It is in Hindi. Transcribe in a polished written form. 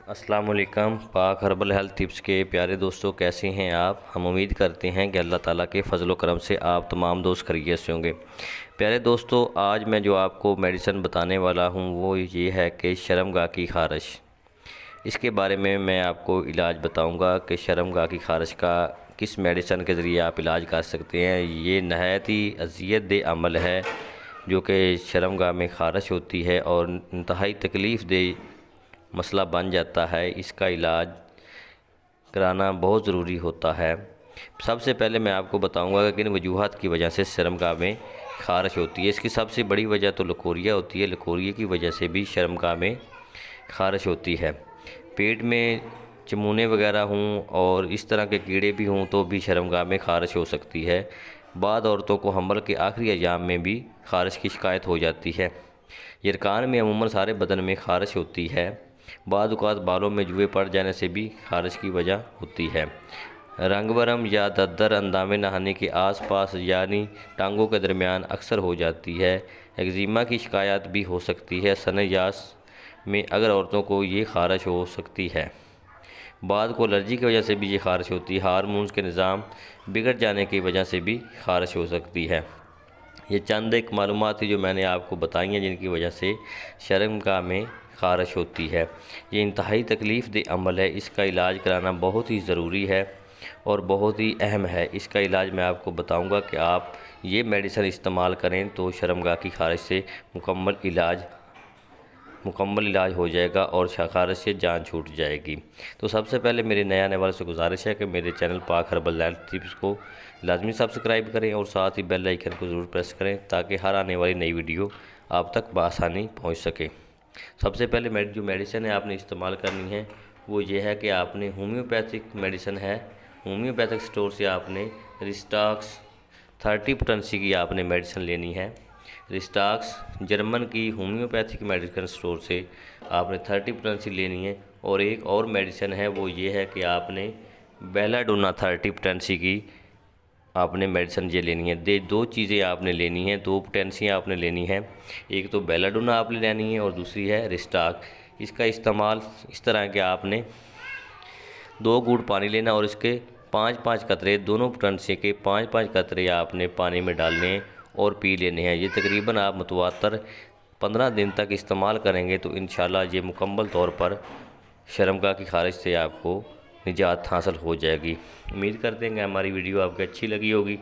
अस्सलाम वालेकुम। पाक हर्बल हेल्थ टिप्स के प्यारे दोस्तों, कैसे हैं आप। हम उम्मीद करते हैं कि अल्लाह ताला के फजल व करम से आप तमाम दोस्त खैरियत से होंगे। प्यारे दोस्तों, आज मैं जो आपको मेडिसिन बताने वाला हूं वो ये है कि शर्मगाह की खारिश। इसके बारे में मैं आपको इलाज बताऊंगा कि शर्मगाह की खारिश का किस मेडिसिन के ज़रिए आप इलाज कर सकते हैं। ये नहायत ही अज़ियत दे अमल है जो कि शर्मगाह में खारिश होती है और इंतहाई तकलीफ़ दे मसला बन जाता है। इसका इलाज कराना बहुत ज़रूरी होता है। सबसे पहले मैं आपको बताऊंगा कि किन वजूहात की वजह से शर्मगाह में खारिश होती है। इसकी सबसे बड़ी वजह तो लकोरिया होती है। लकोरिया की वजह से भी शर्मगाह में खारिश होती है। पेट में चमूने वगैरह हों और इस तरह के कीड़े भी हों तो भी शर्मगाह में खारिश हो सकती है। बाद औरतों को हमल के आखिरी अयाम में भी खारिश की शिकायत हो जाती है। यरकान में अमूमन सारे बदन में खारिश होती है। बाद औक़ात बालों में जुए पड़ जाने से भी खारिश की वजह होती है। रंगवरम या दद्दर अंदामे नहाने के आसपास यानी टांगों के दरमियान अक्सर हो जाती है। एक्जिमा की शिकायत भी हो सकती है। सनयास में अगर औरतों को ये खारिश हो सकती है। बाद को एलर्जी की वजह से भी ये खारिश होती है। हार्मोन्स के निज़ाम बिगड़ जाने की वजह से भी खारिश हो सकती है। ये चंद एक मालूमात थी जो मैंने आपको बताई हैं जिनकी वजह से शर्मगाह में खारिश होती है। ये इंतहाई तकलीफ़ दे अमल है। इसका इलाज कराना बहुत ही ज़रूरी है और बहुत ही अहम है। इसका इलाज मैं आपको बताऊंगा कि आप ये मेडिसिन इस्तेमाल करें तो शर्मगाह की खारिश से मुकम्मल इलाज हो जाएगा और खारिश से जान छूट जाएगी। तो सबसे पहले मेरे नए आने वाले से गुजारिश है कि मेरे चैनल पाक हर्बल हेल्थ टिप्स को लाजमी सब्सक्राइब करें और साथ ही बेल आइकन को ज़रूर प्रेस करें ताकि हर आने वाली नई वीडियो आप तक बआसानी पहुँच सके। सबसे पहले जो मेडिसिन है आपने इस्तेमाल करनी है वो ये है कि आपने होम्योपैथिक मेडिसिन है, होम्योपैथिक स्टोर से आपने रिस्टाक्स 30 पोटेंसी की आपने मेडिसिन लेनी है। रिस्टाक्स जर्मन की होम्योपैथिक मेडिकल स्टोर से आपने 30 पोटेंसी लेनी है। और एक और मेडिसिन है वो ये है कि आपने बेलाडोना 30 पोटेंसी की आपने मेडिसिन ये लेनी है। दो चीज़ें आपने लेनी है, दो पोटेंसियाँ आपने लेनी है। एक तो बेलाडोना आपने लेनी है और दूसरी है रिस्टाक। इसका इस्तेमाल इस तरह के आपने 2 घूंट पानी लेना और इसके 5-5 कतरे, दोनों पोटेंसी के 5-5 कतरे आपने पानी में डालने हैं और पी लेने हैं। ये तकरीबन आप मुतवातर 15 दिन तक इस्तेमाल करेंगे तो इंशाल्लाह ये मुकम्मल तौर पर शर्मगाह की खारिश से आपको निजात हासिल हो जाएगी। उम्मीद करते हैं कि हमारी वीडियो आपको अच्छी लगी होगी।